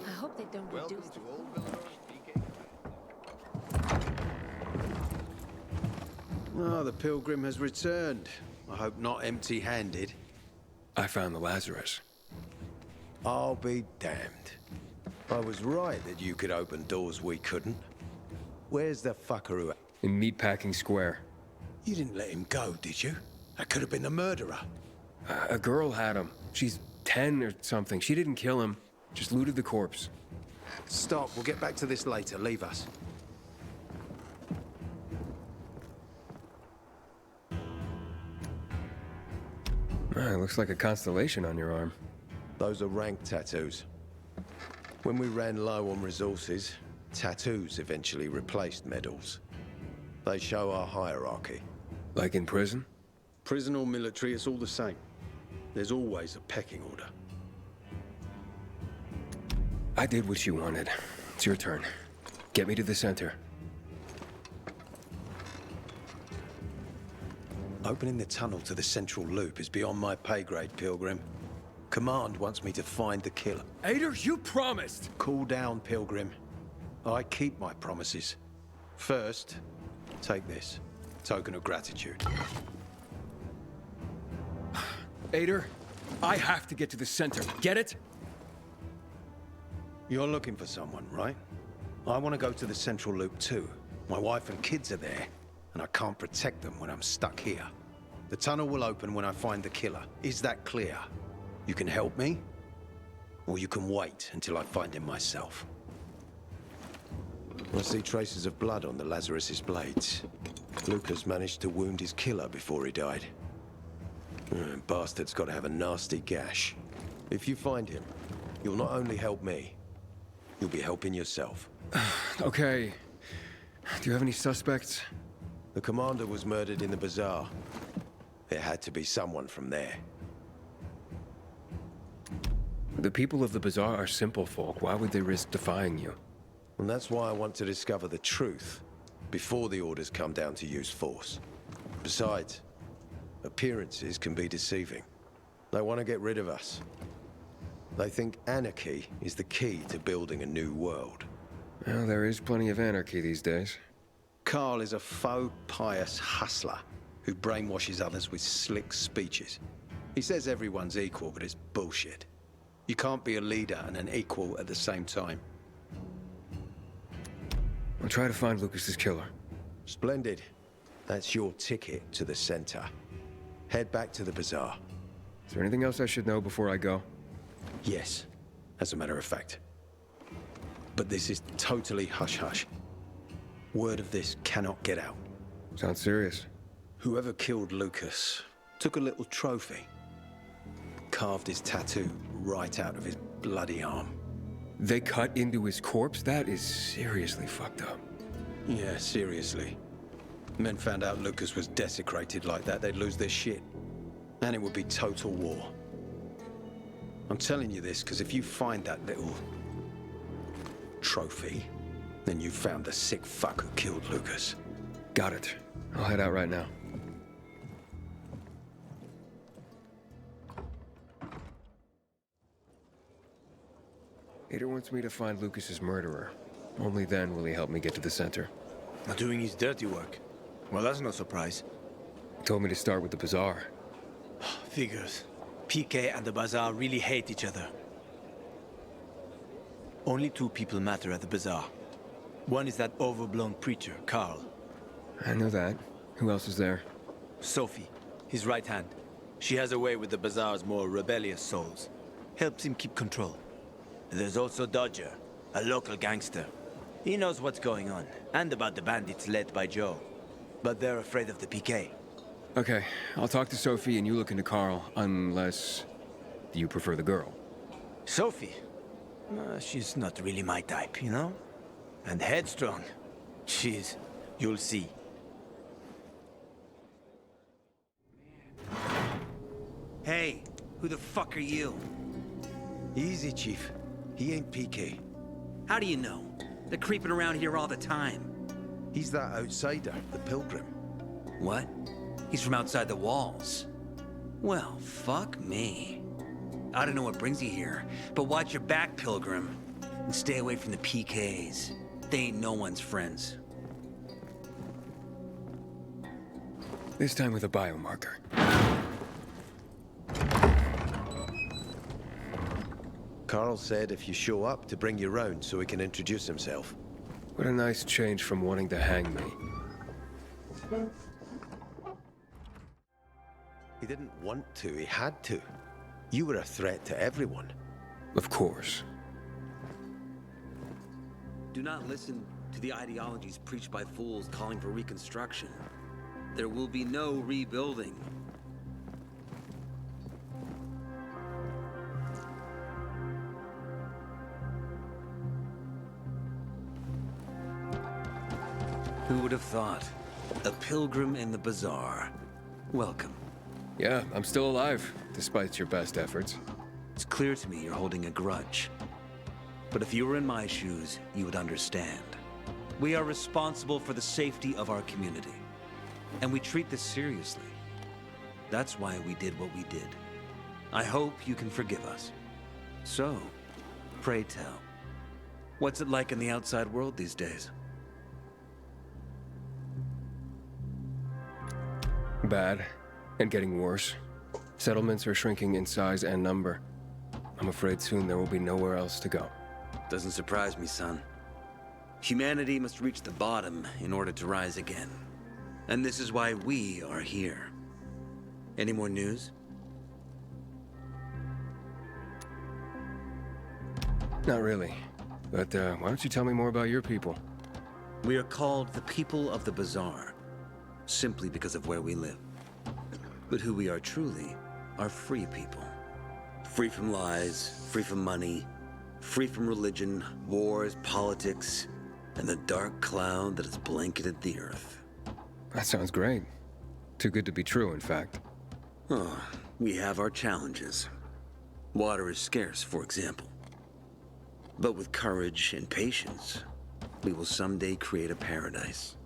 I hope they don't reduce the Oh, the pilgrim has returned. I hope not empty-handed. I found the Lazarus. I'll be damned. I was right that you could open doors we couldn't. Where's the fucker at? In Meatpacking Square. You didn't let him go, did you? That could have been the murderer. A girl had him. She's 10 or something. She didn't kill him. Just looted the corpse. Stop, we'll get back to this later. Leave us. Looks like a constellation on your arm. Those are rank tattoos. When we ran low on resources, tattoos eventually replaced medals. They show our hierarchy. Like in prison? Prison or military, it's all the same. There's always a pecking order. I did what you wanted. It's your turn. Get me to the center. Opening the tunnel to the central loop is beyond my pay grade, Pilgrim. Command wants me to find the killer. Ader, you promised! Cool down, Pilgrim. I keep my promises. First, take this. Token of gratitude. Ader, I have to get to the center. Get it? You're looking for someone, right? I want to go to the central loop too. My wife and kids are there, and I can't protect them when I'm stuck here. The tunnel will open when I find the killer. Is that clear? You can help me, or you can wait until I find him myself. I see traces of blood on the Lazarus's blades. Lucas managed to wound his killer before he died. Bastard's got to have a nasty gash. If you find him, you'll not only help me, you'll be helping yourself. Okay. Do you have any suspects? The commander was murdered in the bazaar. It had to be someone from there. The people of the bazaar are simple folk. Why would they risk defying you? And that's why I want to discover the truth before the orders come down to use force. Besides, appearances can be deceiving. They want to get rid of us. They think anarchy is the key to building a new world. Well, there is plenty of anarchy these days. Carl is a faux pious hustler who brainwashes others with slick speeches. He says everyone's equal, but it's bullshit. You can't be a leader and an equal at the same time. I'll try to find Lucas's killer. Splendid. That's your ticket to the center. Head back to the bazaar. Is there anything else I should know before I go? Yes, as a matter of fact. But this is totally hush-hush. Word of this cannot get out. Sounds serious. Whoever killed Lucas took a little trophy. Carved his tattoo right out of his bloody arm. They cut into his corpse? That is seriously fucked up. Yeah, seriously. Men found out Lucas was desecrated like that, they'd lose their shit. And it would be total war. I'm telling you this because if you find that little trophy, then you found the sick fuck who killed Lucas. Got it. I'll head out right now. Ader wants me to find Lucas's murderer. Only then will he help me get to the center. Doing his dirty work. Well, that's no surprise. He told me to start with the bazaar. Figures. PK and the bazaar really hate each other. Only two people matter at the bazaar. One is that overblown preacher, Carl. I know that. Who else is there? Sophie, his right hand. She has a way with the bazaar's more rebellious souls. Helps him keep control. There's also Dodger, a local gangster. He knows what's going on, and about the bandits led by Joe. But they're afraid of the PK. Okay, I'll talk to Sophie and you look into Carl, unless you prefer the girl. Sophie? She's not really my type, you know? And headstrong. She's... you'll see. Hey, who the fuck are you? Easy, Chief. He ain't PK. How do you know? They're creeping around here all the time. He's that outsider, the pilgrim. What? He's from outside the walls. Well, fuck me. I don't know what brings you here, but watch your back, Pilgrim. And stay away from the PKs. They ain't no one's friends. This time with a biomarker. Carl said if you show up to bring your own so he can introduce himself. What a nice change from wanting to hang me. He didn't want to, he had to. You were a threat to everyone. Of course. Do not listen to the ideologies preached by fools calling for reconstruction. There will be no rebuilding. Who would have thought? A pilgrim in the bazaar. Welcome. Yeah, I'm still alive, despite your best efforts. It's clear to me you're holding a grudge. But if you were in my shoes, you would understand. We are responsible for the safety of our community. And we treat this seriously. That's why we did what we did. I hope you can forgive us. So, pray tell, what's it like in the outside world these days? Bad, and getting worse. Settlements are shrinking in size and number. I'm afraid soon there will be nowhere else to go. Doesn't surprise me, son. Humanity must reach the bottom in order to rise again. And this is why we are here. Any more news? Not really. But why don't you tell me more about your people? We are called the people of the bazaar, simply because of where we live. But who we are truly are free people. Free from lies, free from money, free from religion, wars, politics, and the dark cloud that has blanketed the earth. That sounds great. Too good to be true, in fact. Oh, we have our challenges. Water is scarce, for example. But with courage and patience, we will someday create a paradise.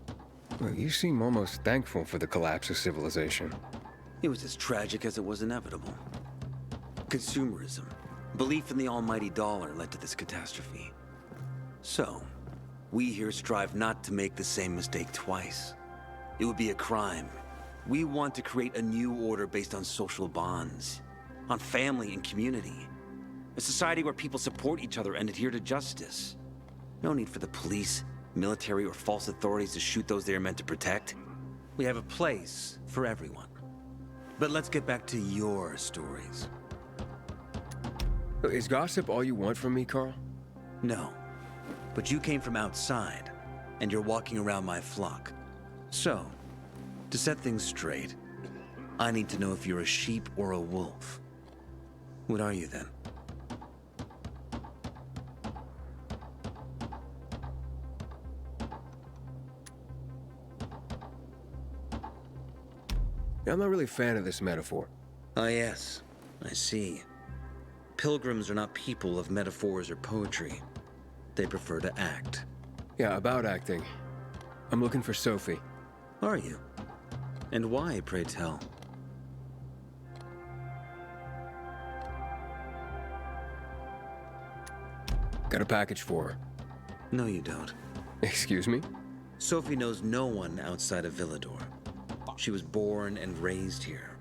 Well, you seem almost thankful for the collapse of civilization. It was as tragic as it was inevitable. Consumerism, belief in the almighty dollar led to this catastrophe. So, we here strive not to make the same mistake twice. It would be a crime. We want to create a new order based on social bonds, on family and community. A society where people support each other and adhere to justice. No need for the police, military, or false authorities to shoot those they are meant to protect. We have a place for everyone. But let's get back to your stories. Is gossip all you want from me, Carl? No. But you came from outside, and you're walking around my flock. So, to set things straight, I need to know if you're a sheep or a wolf. What are you then? I'm not really a fan of this metaphor. Ah, yes. I see. Pilgrims are not people of metaphors or poetry. They prefer to act. Yeah, about acting. I'm looking for Sophie. Are you? And why, pray tell? Got a package for her. No, you don't. Excuse me? Sophie knows no one outside of Villador. She was born and raised here.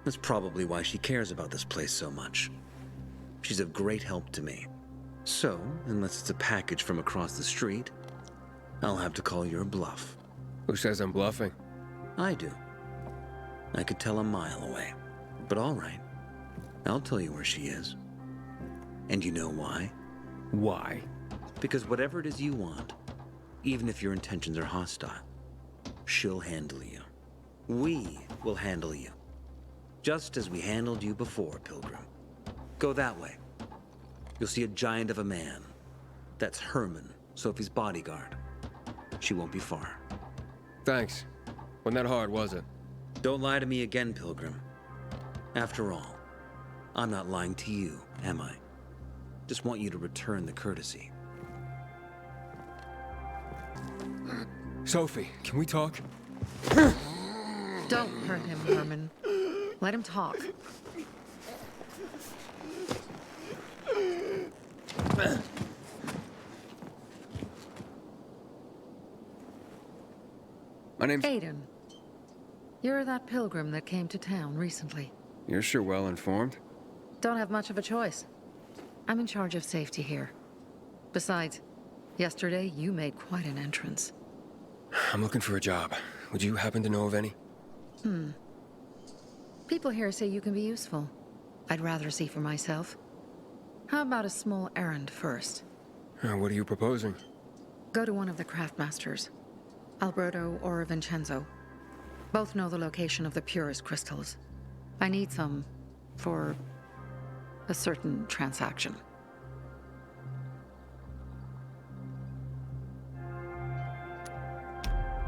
That's probably why she cares about this place so much. She's of great help to me. So, unless it's a package from across the street, I'll have to call your bluff. Who says I'm bluffing? I do. I could tell a mile away. But all right. I'll tell you where she is. And you know why? Why? Because whatever it is you want, even if your intentions are hostile, she'll handle you. We will handle you. Just as we handled you before, Pilgrim. Go that way. You'll see a giant of a man. That's Herman, Sophie's bodyguard. She won't be far. Thanks. Wasn't that hard, was it? Don't lie to me again, Pilgrim. After all, I'm not lying to you, am I? Just want you to return the courtesy. Sophie, can we talk? Don't hurt him, Herman. Let him talk. name's... Aiden. You're that pilgrim that came to town recently. You're sure well informed. Don't have much of a choice. I'm in charge of safety here. Besides, yesterday you made quite an entrance. I'm looking for a job. Would you happen to know of any? People here say you can be useful. I'd rather see for myself. How about a small errand first? What are you proposing? Go to one of the craftmasters, Alberto or Vincenzo. Both know the location of the purest crystals. I need some for a certain transaction.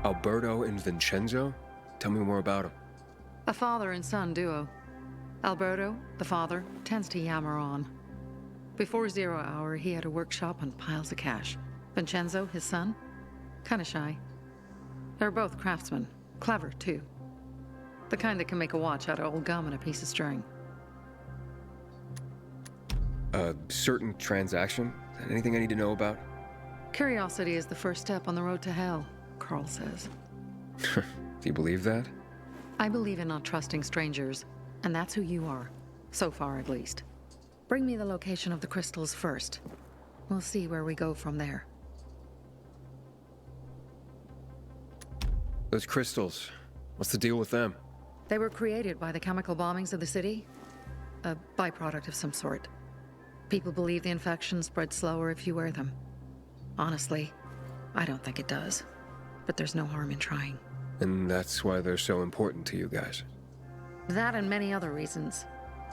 Alberto and Vincenzo? Tell me more about them. A father and son duo. Alberto, the father, tends to yammer on. Before 0 hour, he had a workshop and piles of cash. Vincenzo, his son, kinda shy. They're both craftsmen, clever too. The kind that can make a watch out of old gum and a piece of string. A certain transaction? Anything I need to know about? Curiosity is the first step on the road to hell, Carl says. Do you believe that? I believe in not trusting strangers, and that's who you are. So far, at least. Bring me the location of the crystals first. We'll see where we go from there. Those crystals. What's the deal with them? They were created by the chemical bombings of the city. A byproduct of some sort. People believe the infection spreads slower if you wear them. Honestly, I don't think it does. But there's no harm in trying. And that's why they're so important to you guys. That and many other reasons.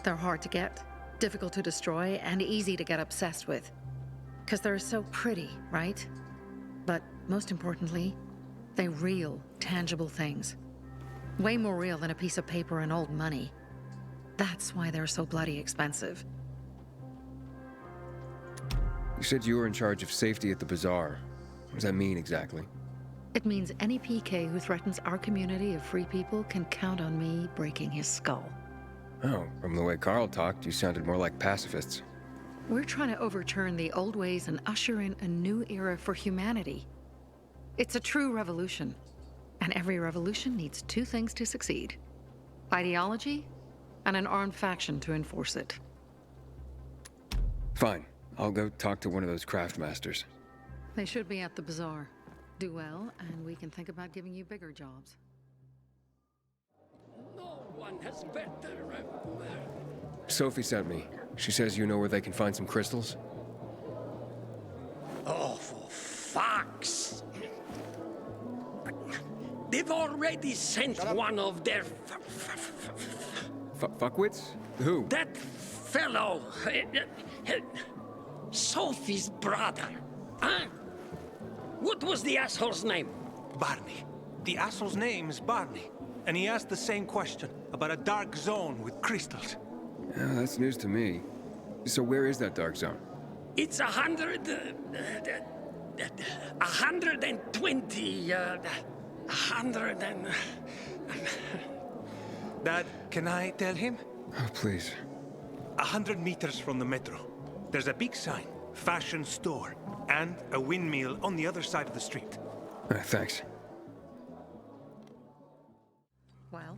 They're hard to get, difficult to destroy, and easy to get obsessed with. Because they're so pretty, right? But most importantly, they're real, tangible things. Way more real than a piece of paper and old money. That's why they're so bloody expensive. You said you were in charge of safety at the bazaar. What does that mean exactly? It means any PK who threatens our community of free people can count on me breaking his skull. Oh, from the way Carl talked, you sounded more like pacifists. We're trying to overturn the old ways and usher in a new era for humanity. It's a true revolution. And every revolution needs two things to succeed. Ideology and an armed faction to enforce it. Fine. I'll go talk to one of those craftmasters. They should be at the bazaar. Do well, and we can think about giving you bigger jobs. No one has better. Sophie sent me. She says you know where they can find some crystals? Oh, for fuck's... They've already sent one of their... Fuckwits? Who? That fellow... Sophie's brother. Huh? What was the asshole's name? Barney. The asshole's name is Barney. And he asked the same question about a dark zone with crystals. Yeah, that's news to me. So where is that dark zone? It's 120... 100 and... Dad, can I tell him? Oh, please. 100 meters from the metro. There's a big sign, fashion store, and a windmill on the other side of the street. Thanks. Well,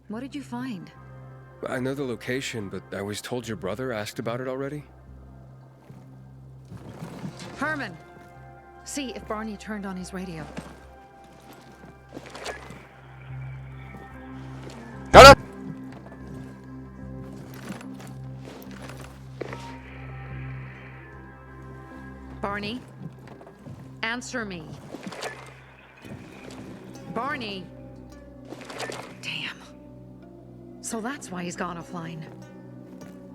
what did you find? I know the location, but I was told your brother asked about it already? Herman! See if Barney turned on his radio. Barney, answer me. Barney! Damn. So that's why he's gone offline.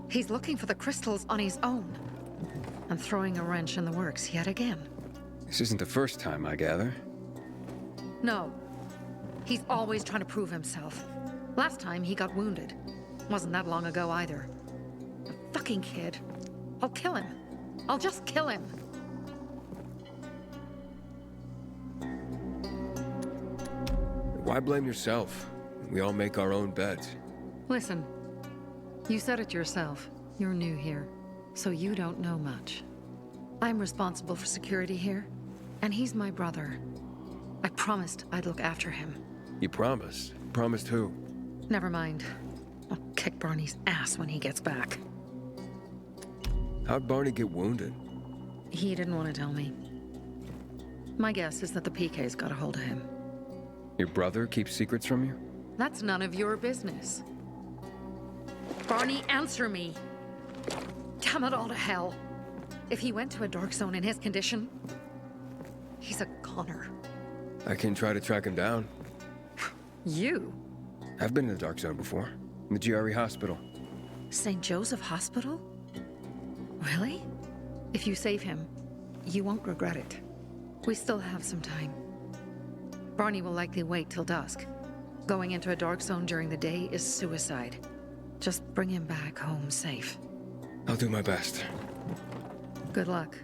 He's looking for the crystals on his own. And throwing a wrench in the works yet again. This isn't the first time, I gather. No. He's always trying to prove himself. Last time he got wounded. Wasn't that long ago either. A fucking kid. I'll kill him. I'll just kill him. Why blame yourself? We all make our own beds. Listen, you said it yourself. You're new here, so you don't know much. I'm responsible for security here, and he's my brother. I promised I'd look after him. You promised? Promised who? Never mind. I'll kick Barney's ass when he gets back. How'd Barney get wounded? He didn't want to tell me. My guess is that the PK's got a hold of him. Your brother keeps secrets from you? That's none of your business. Barney, answer me! Damn it all to hell. If he went to a dark zone in his condition, he's a goner. I can try to track him down. You? I've been in the dark zone before. In the GRE hospital. St. Joseph Hospital? Really? If you save him, you won't regret it. We still have some time. Barney will likely wait till dusk. Going into a dark zone during the day is suicide. Just bring him back home safe. I'll do my best. Good luck.